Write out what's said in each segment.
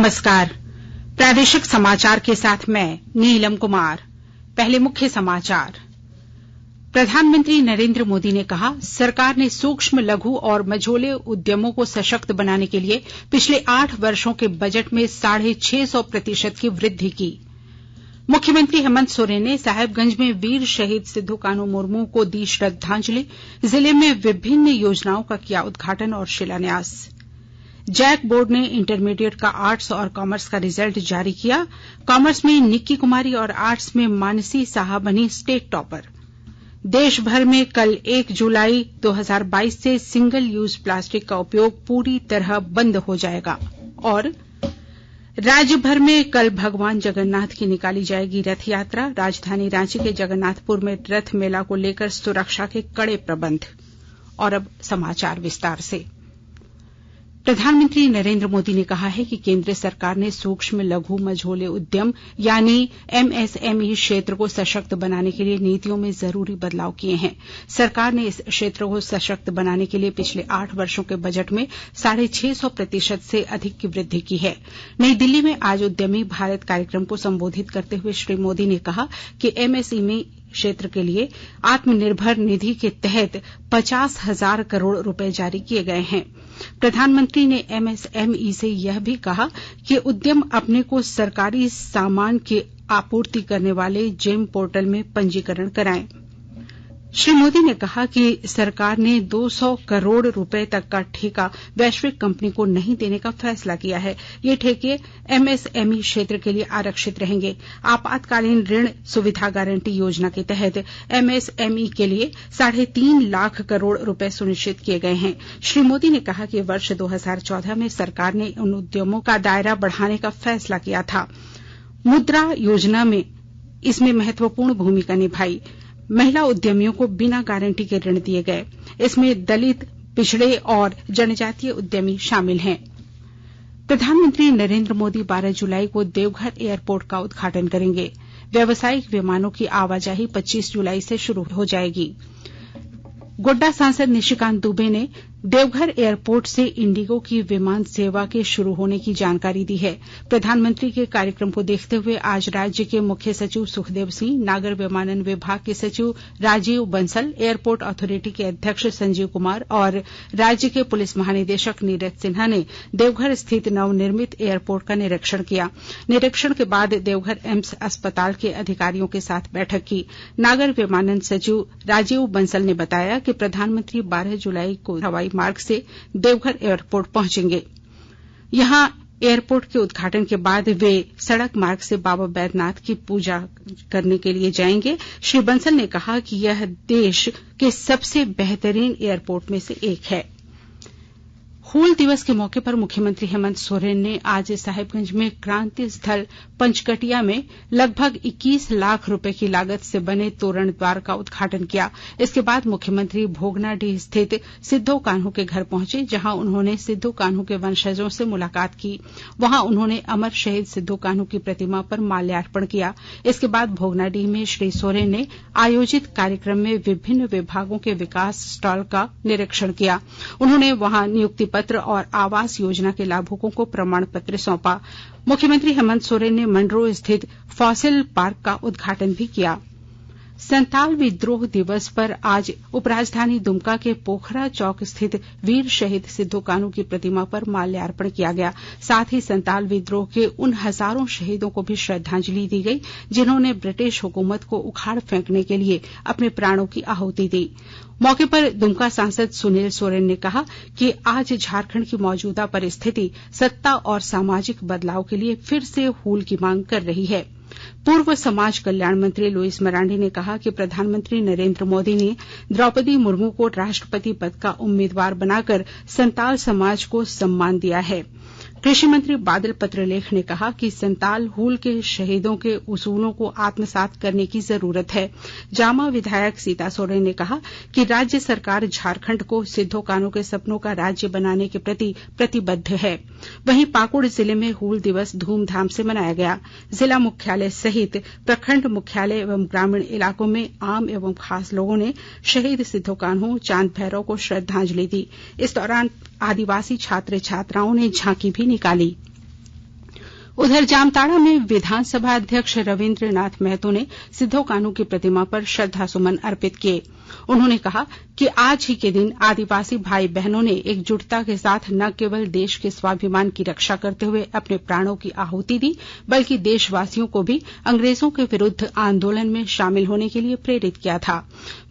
नमस्कार। प्रादेशिक समाचार के साथ मैं नीलम कुमार। पहले मुख्य समाचार। प्रधानमंत्री नरेंद्र मोदी ने कहा, सरकार ने सूक्ष्म, लघु और मझोले उद्यमों को सशक्त बनाने के लिए पिछले 8 वर्षों के बजट में 650% की वृद्धि की। मुख्यमंत्री हेमंत सोरेन ने साहेबगंज में वीर शहीद सिद्धू कान्हू मुर्मू को दी श्रद्धांजलि। जिले में विभिन्न योजनाओं का किया उद्घाटन और शिलान्यास। जैक बोर्ड ने इंटरमीडिएट का आर्ट्स और कॉमर्स का रिजल्ट जारी किया। कॉमर्स में निक्की कुमारी और आर्ट्स में मानसी साहा बनी स्टेट टॉपर। देश भर में कल 1 जुलाई 2022 से सिंगल यूज प्लास्टिक का उपयोग पूरी तरह बंद हो जाएगा। और राज्य भर में कल भगवान जगन्नाथ की निकाली जाएगी रथ यात्रा। राजधानी रांची के जगन्नाथपुर में रथ मेला को लेकर सुरक्षा के कड़े प्रबंध। और अब समाचार विस्तार से। प्रधानमंत्री नरेंद्र मोदी ने कहा है कि केंद्र सरकार ने सूक्ष्म, लघु, मझोले उद्यम यानी एमएसएमई क्षेत्र को सशक्त बनाने के लिए नीतियों में जरूरी बदलाव किए हैं। सरकार ने इस क्षेत्र को सशक्त बनाने के लिए पिछले 8 वर्षों के बजट में 650% से अधिक की वृद्धि की है। नई दिल्ली में आज उद्यमी भारत कार्यक्रम को संबोधित करते हुए श्री मोदी ने कहा कि एमएसएमई क्षेत्र के लिए आत्मनिर्भर निधि के तहत 50,000 करोड़ रुपए जारी किए गए हैं। प्रधानमंत्री ने एमएसएमई से यह भी कहा कि उद्यम अपने को सरकारी सामान की आपूर्ति करने वाले जेम पोर्टल में पंजीकरण कराएं। श्री मोदी ने कहा कि सरकार ने 200 करोड़ रुपए तक का ठेका वैश्विक कंपनी को नहीं देने का फैसला किया है। ये ठेके एमएसएमई क्षेत्र के लिए आरक्षित रहेंगे। आपातकालीन ऋण सुविधा गारंटी योजना के तहत एमएसएमई के लिए 3.5 लाख करोड़ रुपए सुनिश्चित किए गए हैं। श्री मोदी ने कहा कि वर्ष 2014 में सरकार ने उन उद्यमों का दायरा बढ़ाने का फैसला किया था। मुद्रा योजना में इसमें महत्वपूर्ण भूमिका निभाई। महिला उद्यमियों को बिना गारंटी के ऋण दिए गए। इसमें दलित, पिछड़े और जनजातीय उद्यमी शामिल हैं। प्रधानमंत्री नरेंद्र मोदी 12 जुलाई को देवघर एयरपोर्ट का उद्घाटन करेंगे। व्यावसायिक विमानों की आवाजाही 25 जुलाई से शुरू हो जाएगी। गोड्डा सांसद निशिकांत दुबे ने देवघर एयरपोर्ट से इंडिगो की विमान सेवा के शुरू होने की जानकारी दी है। प्रधानमंत्री के कार्यक्रम को देखते हुए आज राज्य के मुख्य सचिव सुखदेव सिंह, नागर विमानन विभाग के सचिव राजीव बंसल, एयरपोर्ट अथॉरिटी के अध्यक्ष संजीव कुमार और राज्य के पुलिस महानिदेशक नीरज सिन्हा ने देवघर स्थित नवनिर्मित एयरपोर्ट का निरीक्षण किया। निरीक्षण के बाद देवघर एम्स अस्पताल के अधिकारियों के साथ बैठक की। नागर विमानन सचिव राजीव बंसल ने बताया कि प्रधानमंत्री 12 जुलाई को हवाई मार्ग से देवघर एयरपोर्ट पहुंचेंगे। यहां एयरपोर्ट के उद्घाटन के बाद वे सड़क मार्ग से बाबा बैद्यनाथ की पूजा करने के लिए जाएंगे। श्री बंसल ने कहा कि यह देश के सबसे बेहतरीन एयरपोर्ट में से एक है। हूल दिवस के मौके पर मुख्यमंत्री हेमंत सोरेन ने आज साहेबगंज में क्रांति स्थल पंचकटिया में लगभग 21 लाख रुपए की लागत से बने तोरण द्वार का उद्घाटन किया। इसके बाद मुख्यमंत्री भोगनाडीह स्थित सिद्धू कान्हू के घर पहुंचे, जहां उन्होंने सिद्धू कान्हू के वंशजों से मुलाकात की। वहां उन्होंने अमर शहीद सिद्धू कान्हू की प्रतिमा पर माल्यार्पण किया। इसके बाद भोगनाडीह में श्री सोरेन ने आयोजित कार्यक्रम में विभिन्न विभागों के विकास स्टॉल का निरीक्षण किया। उन्होंने वहां नियुक्ति पत्र और आवास योजना के लाभुकों को प्रमाण पत्र सौंपा। मुख्यमंत्री हेमंत सोरेन ने मंडरो स्थित फॉसिल पार्क का उद्घाटन भी किया। संताल विद्रोह दिवस पर आज उपराजधानी दुमका के पोखरा चौक स्थित वीर शहीद सिद्धू कान्हू की प्रतिमा पर माल्यार्पण किया गया। साथ ही संताल विद्रोह के उन हजारों शहीदों को भी श्रद्धांजलि दी गई, जिन्होंने ब्रिटिश हुकूमत को उखाड़ फेंकने के लिए अपने प्राणों की आहुति दी। मौके पर दुमका सांसद सुनील सोरेन ने कहा कि आज झारखंड की मौजूदा परिस्थिति सत्ता और सामाजिक बदलाव के लिए फिर से हूल की मांग कर रही है। पूर्व समाज कल्याण मंत्री लुईस मरांडी ने कहा कि प्रधानमंत्री नरेंद्र मोदी ने द्रौपदी मुर्मू को राष्ट्रपति पद का उम्मीदवार बनाकर संताल समाज को सम्मान दिया है। कृषि मंत्री बादल पत्रलेख ने कहा कि संताल हूल के शहीदों के उसूलों को आत्मसात करने की जरूरत है। जामा विधायक सीता सोरेन ने कहा कि राज्य सरकार झारखंड को सिद्धू कान्हू के सपनों का राज्य बनाने के प्रति प्रतिबद्ध है। वहीं पाकुड़ जिले में हूल दिवस धूमधाम से मनाया गया। जिला मुख्यालय सहित प्रखंड मुख्यालय एवं ग्रामीण इलाकों में आम एवं खास लोगों ने शहीद सिद्धू कान्हू, चांद भैरव को श्रद्धांजलि दी। इस दौरान आदिवासी छात्र छात्राओं ने झांकी भी निकाली। उधर जामताड़ा में विधानसभा अध्यक्ष रविन्द्र नाथ महतो ने सिद्धो कान्हू की प्रतिमा पर श्रद्धासुमन अर्पित किए। उन्होंने कहा कि आज ही के दिन आदिवासी भाई बहनों ने एकजुटता के साथ न केवल देश के स्वाभिमान की रक्षा करते हुए अपने प्राणों की आहुति दी, बल्कि देशवासियों को भी अंग्रेजों के विरुद्ध आंदोलन में शामिल होने के लिए प्रेरित किया था।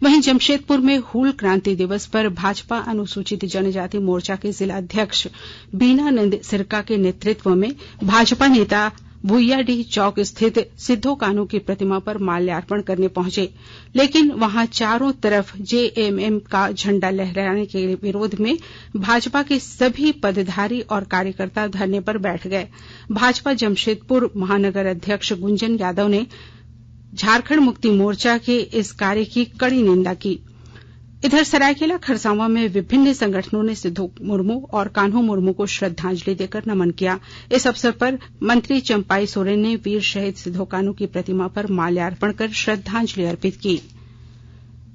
वहीं जमशेदपुर में हूल क्रांति दिवस पर भाजपा अनुसूचित जनजाति मोर्चा के जिलाध्यक्ष बीनानंद सिरका के नेतृत्व में भाजपा नेता भुइयाडीह चौक स्थित सिद्धो कान्हू की प्रतिमा पर माल्यार्पण करने पहुंचे, लेकिन वहां चारों तरफ जेएमएम का झंडा लहराने के विरोध में भाजपा के सभी पदाधिकारी और कार्यकर्ता धरने पर बैठ गए। भाजपा जमशेदपुर महानगर अध्यक्ष गुंजन यादव ने झारखंड मुक्ति मोर्चा के इस कार्य की कड़ी निंदा की। इधर सरायकेला खरसावां में विभिन्न संगठनों ने सिद्धो मुर्मू और कान्हू मुर्मू को श्रद्धांजलि देकर नमन किया। इस अवसर पर मंत्री चंपाई सोरेन ने वीर शहीद सिद्धो कान्हू की प्रतिमा पर माल्यार्पण कर श्रद्धांजलि अर्पित की।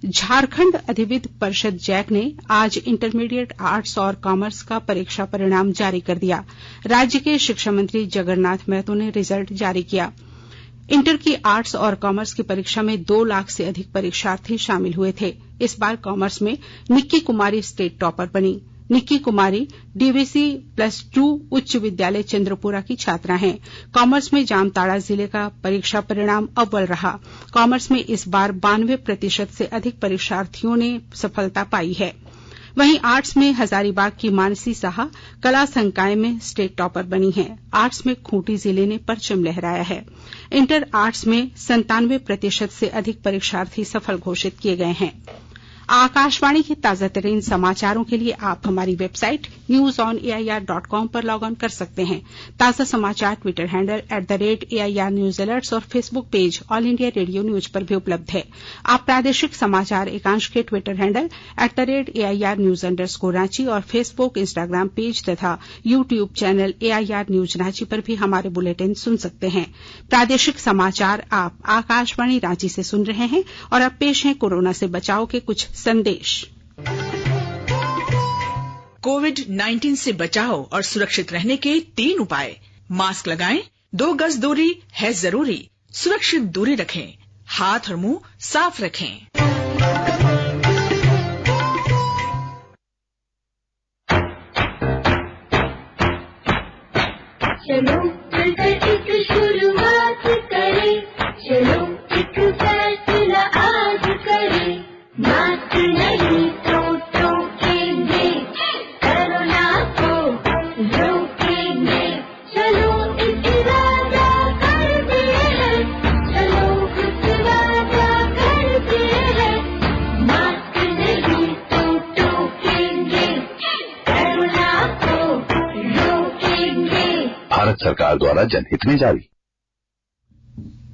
झारखंड अधिविद्य परिषद जैक ने आज इंटरमीडिएट आर्ट्स और कॉमर्स का परीक्षा परिणाम जारी कर दिया। राज्य के शिक्षा मंत्री जगन्नाथ महतो ने रिजल्ट जारी किया। इंटर की आर्ट्स और कॉमर्स की परीक्षा में 2 लाख से अधिक परीक्षार्थी शामिल हुए थे। इस बार कॉमर्स में निक्की कुमारी स्टेट टॉपर बनी। निक्की कुमारी डीवीसी +2 उच्च विद्यालय चंद्रपुरा की छात्रा हैं। कॉमर्स में जामताड़ा जिले का परीक्षा परिणाम अव्वल रहा। कॉमर्स में इस बार 92% से अधिक परीक्षार्थियों ने सफलता पाई है। वहीं आर्ट्स में हजारीबाग की मानसी साहा कला संकाय में स्टेट टॉपर बनी है। आर्ट्स में खूंटी जिले ने परचम लहराया है। इंटर आर्ट्स में 97% से अधिक परीक्षार्थी सफल घोषित किए गए हैं। आकाशवाणी के ताजा तरीन समाचारों के लिए आप हमारी वेबसाइट newsonair.com पर लॉग ऑन कर सकते हैं। ताजा समाचार Twitter handle @AIR news alerts और Facebook page all India radio news पर भी उपलब्ध है। आप प्रादेशिक समाचार एकांश के Twitter handle @AIR news _Ranchi और फेसबुक, इंस्टाग्राम पेज तथा YouTube channel AIR news Ranchi पर भी हमारे बुलेटिन सुन सकते हैं। प्रादेशिक समाचार आप आकाशवाणी रांची से सुन रहे हैं और अब पेश है कोरोना से बचाव के कुछ संदेश। कोविड-19 से बचाव और सुरक्षित रहने के 3 उपाय। मास्क लगाएं, 2 गज दूरी है जरूरी, सुरक्षित दूरी रखें, हाथ और मुंह साफ रखें। चलो मिलकर एक शुरुआत करें, चलो एक फैसला आज करें, मास्क नहीं तो टोकेंगे, कोरोना को रोकेंगे, चलो एक वादा करते हैं, चलो कुछ वादा करते हैं, मास्क नहीं तो टोकेंगे, कोरोना को रोकेंगे। भारत सरकार द्वारा जनहित में जारी।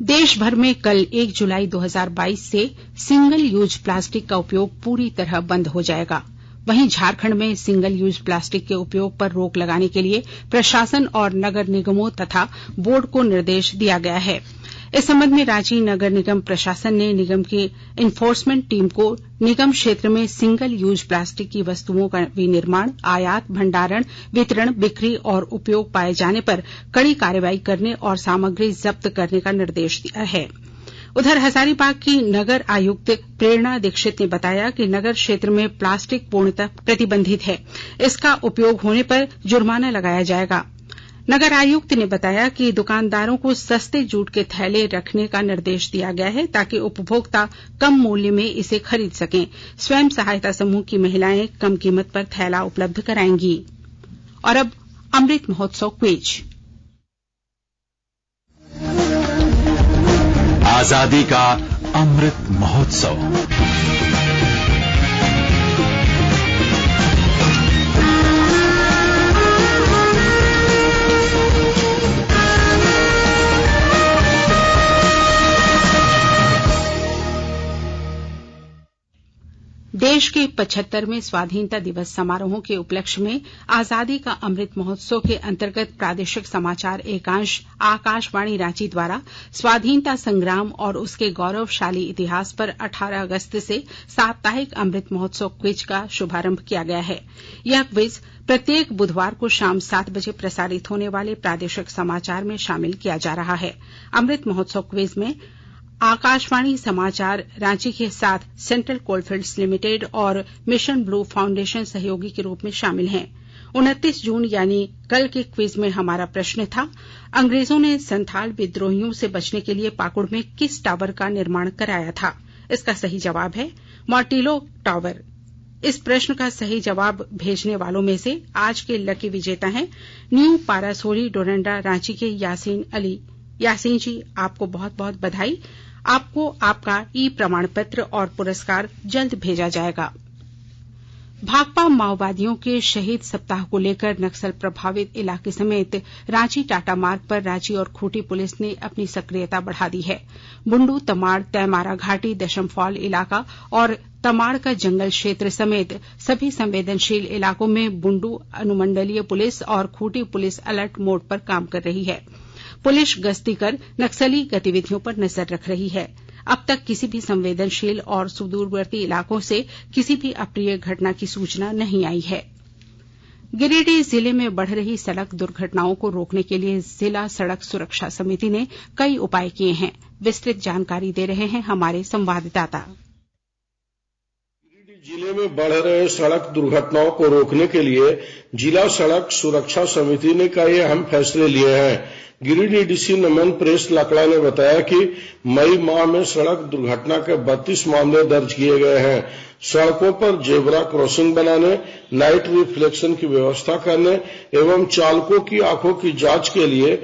देश भर में कल 1 जुलाई 2022 से सिंगल यूज प्लास्टिक का उपयोग पूरी तरह बंद हो जाएगा। वहीं झारखंड में सिंगल यूज प्लास्टिक के उपयोग पर रोक लगाने के लिए प्रशासन और नगर निगमों तथा बोर्ड को निर्देश दिया गया है। इस संबंध में रांची नगर निगम प्रशासन ने निगम की इन्फोर्समेंट टीम को निगम क्षेत्र में सिंगल यूज प्लास्टिक की वस्तुओं का विनिर्माण, आयात, भंडारण, वितरण, बिक्री और उपयोग पाए जाने पर कड़ी कार्रवाई करने और सामग्री जब्त करने का निर्देश दिया है। उधर हजारीबाग की नगर आयुक्त प्रेरणा दीक्षित ने बताया कि नगर क्षेत्र में प्लास्टिक पूर्णतः प्रतिबंधित है। इसका उपयोग होने पर जुर्माना लगाया जाएगा। नगर आयुक्त ने बताया कि दुकानदारों को सस्ते जूट के थैले रखने का निर्देश दिया गया है ताकि उपभोक्ता कम मूल्य में इसे खरीद सकें। स्वयं सहायता समूह की महिलाएं कम कीमत पर थैला उपलब्ध कराएंगी। और अब अमृत महोत्सव क्विज। आजादी का अमृत महोत्सव। देश के 75वें स्वाधीनता दिवस समारोहों के उपलक्ष्य में आजादी का अमृत महोत्सव के अंतर्गत प्रादेशिक समाचार एकांश आकाशवाणी रांची द्वारा स्वाधीनता संग्राम और उसके गौरवशाली इतिहास पर 18 अगस्त से साप्ताहिक अमृत महोत्सव क्विज का शुभारंभ किया गया है। यह क्विज प्रत्येक बुधवार को शाम 7 बजे प्रसारित होने वाले प्रादेशिक समाचार में शामिल किया जा रहा है। अमृत महोत्सव क्विज में आकाशवाणी समाचार रांची के साथ सेंट्रल कोलफील्ड्स लिमिटेड और मिशन ब्लू फाउंडेशन सहयोगी के रूप में शामिल हैं। 29 जून यानी कल के क्विज में हमारा प्रश्न था, अंग्रेजों ने संथाल विद्रोहियों से बचने के लिए पाकुड़ में किस टावर का निर्माण कराया था? इसका सही जवाब है मार्टिलो टावर। इस प्रश्न का सही जवाब भेजने वालों में से आज के लकी विजेता हैं न्यू पारासोरी डोरंडा रांची के यासीन अली। यासीन जी, आपको बहुत बहुत बधाई। आपको आपका ई प्रमाण पत्र और पुरस्कार जल्द भेजा जाएगा। भाकपा माओवादियों के शहीद सप्ताह को लेकर नक्सल प्रभावित इलाके समेत रांची टाटा मार्ग पर रांची और खूंटी पुलिस ने अपनी सक्रियता बढ़ा दी है। बुंडू, तमाड़, तैमारा घाटी, दशमफॉल इलाका और तमाड़ का जंगल क्षेत्र समेत सभी संवेदनशील इलाकों में बुंडू अनुमंडलीय पुलिस और खूंटी पुलिस अलर्ट मोड पर काम कर रही है। पुलिस गश्ती कर नक्सली गतिविधियों पर नजर रख रही है। अब तक किसी भी संवेदनशील और सुदूरवर्ती इलाकों से किसी भी अप्रिय घटना की सूचना नहीं आई है। गिरिडीह जिले में बढ़ रही सड़क दुर्घटनाओं को रोकने के लिए जिला सड़क सुरक्षा समिति ने कई उपाय किए हैं। विस्तृत जानकारी दे रहे हैं हमारे संवाददाता। जिले में बढ़ रहे सड़क दुर्घटनाओं को रोकने के लिए जिला सड़क सुरक्षा समिति ने कई अहम फैसले लिए हैं। गिरिडीह डीसी नमन प्रेस लकड़ा ने बताया कि मई माह में सड़क दुर्घटना के 32 मामले दर्ज किए गए हैं। सड़कों पर जेब्रा क्रॉसिंग बनाने, नाइट रिफ्लेक्शन की व्यवस्था करने एवं चालकों की आंखों की जांच के लिए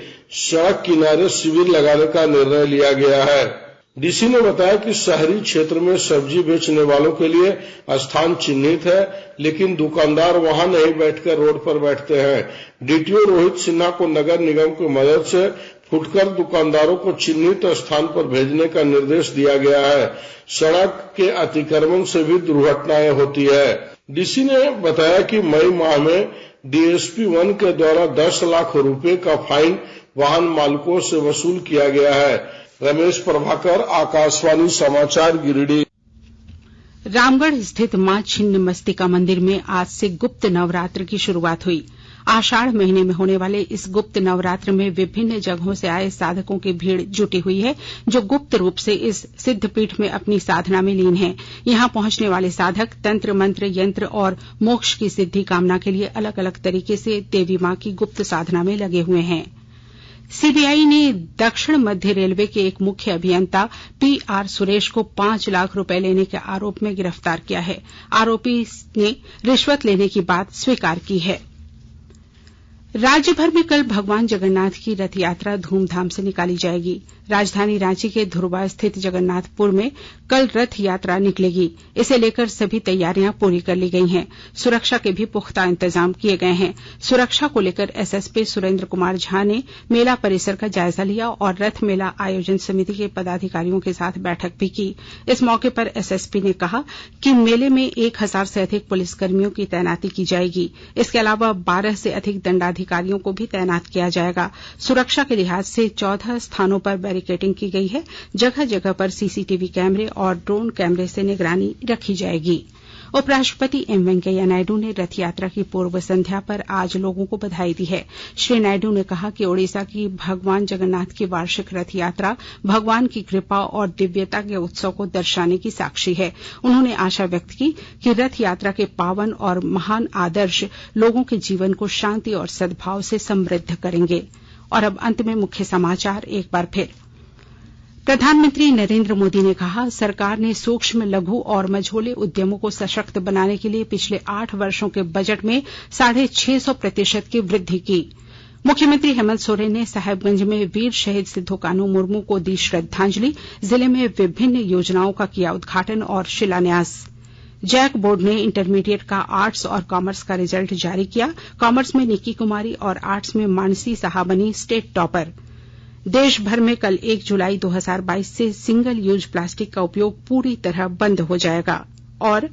सड़क किनारे शिविर लगाने का निर्णय लिया गया है। डीसी ने बताया कि शहरी क्षेत्र में सब्जी बेचने वालों के लिए स्थान चिन्हित है, लेकिन दुकानदार वहां नहीं बैठकर रोड पर बैठते हैं। डीटीओ रोहित सिन्हा को नगर निगम की मदद से फुटकर दुकानदारों को चिन्हित स्थान पर भेजने का निर्देश दिया गया है। सड़क के अतिक्रमण से भी दुर्घटनाएं होती है। डीसी ने बताया कि मई माह में डीएसपी 1 के द्वारा 10 लाख रुपए का फाइन वाहन मालिकों से वसूल किया गया है। रमेश प्रभाकर, आकाशवाणी समाचार, गिरिडीह। रामगढ़ स्थित मां छिन्नमस्तिका मंदिर में आज से गुप्त नवरात्र की शुरुआत हुई। आषाढ़ महीने में होने वाले इस गुप्त नवरात्र में विभिन्न जगहों से आए साधकों की भीड़ जुटी हुई है, जो गुप्त रूप से इस सिद्धपीठ में अपनी साधना में लीन है। यहां पहुंचने वाले साधक तंत्र, मंत्र, यंत्र और मोक्ष की सिद्धि कामना के लिए अलग अलग तरीके से देवी मां की गुप्त साधना में लगे हुए हैं। सीबीआई ने दक्षिण मध्य रेलवे के एक मुख्य अभियंता पीआर सुरेश को 5 लाख रुपए लेने के आरोप में गिरफ्तार किया है। आरोपी ने रिश्वत लेने की बात स्वीकार की है। राज्य भर में कल भगवान जगन्नाथ की रथ यात्रा धूमधाम से निकाली जाएगी। राजधानी रांची के धुर्वा स्थित जगन्नाथपुर में कल रथ यात्रा निकलेगी। इसे लेकर सभी तैयारियां पूरी कर ली गई हैं। सुरक्षा के भी पुख्ता इंतजाम किए गए हैं। सुरक्षा को लेकर एसएसपी सुरेंद्र कुमार झा ने मेला परिसर का जायजा लिया और रथ मेला आयोजन समिति के पदाधिकारियों के साथ बैठक भी की। इस मौके पर एसएसपी ने कहा कि मेले में 1000 से अधिक पुलिसकर्मियों की तैनाती की जाएगी। इसके अलावा 12 से अधिक दंडाधिकारियों को भी तैनात किया जाएगा। सुरक्षा के लिहाज से 14 स्थानों पर बैरिकेडिंग की गई है। जगह जगह पर सीसीटीवी कैमरे और ड्रोन कैमरे से निगरानी रखी जाएगी। उपराष्ट्रपति एम वेंकैया नायडू ने रथ यात्रा की पूर्व संध्या पर आज लोगों को बधाई दी है। श्री नायडू ने कहा कि ओडिशा की भगवान जगन्नाथ की वार्षिक रथ यात्रा भगवान की कृपा और दिव्यता के उत्सव को दर्शाने की साक्षी है। उन्होंने आशा व्यक्त की कि रथ यात्रा के पावन और महान आदर्श लोगों के जीवन को शांति और सद्भाव से समृद्ध करेंगे। और अब अंत में मुख्य समाचार एक बार फिर। प्रधानमंत्री नरेंद्र मोदी ने कहा, सरकार ने सूक्ष्म, लघु और मझोले उद्यमों को सशक्त बनाने के लिए पिछले 8 वर्षों के बजट में 650% की वृद्धि की। मुख्यमंत्री हेमंत सोरेन ने साहेबगंज में वीर शहीद सिद्धो कान्हू मुर्मू को दी श्रद्धांजलि। जिले में विभिन्न योजनाओं का किया उद्घाटन और शिलान्यास। जैक बोर्ड ने इंटरमीडिएट का आर्ट्स और कॉमर्स का रिजल्ट जारी किया। कॉमर्स में निक्की कुमारी और आर्ट्स में मानसी साहा बनी स्टेट टॉपर। देश भर में कल 1 जुलाई 2022 से सिंगल यूज प्लास्टिक का उपयोग पूरी तरह बंद हो जाएगा। और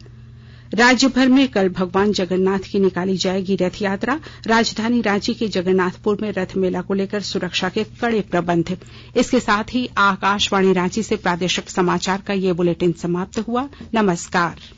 राज्य भर में कल भगवान जगन्नाथ की निकाली जाएगी रथ यात्रा। राजधानी रांची के जगन्नाथपुर में रथ मेला को लेकर सुरक्षा के कड़े प्रबंध। इसके साथ ही आकाशवाणी रांची से प्रादेशिक समाचार का ये बुलेटिन समाप्त हुआ। नमस्कार।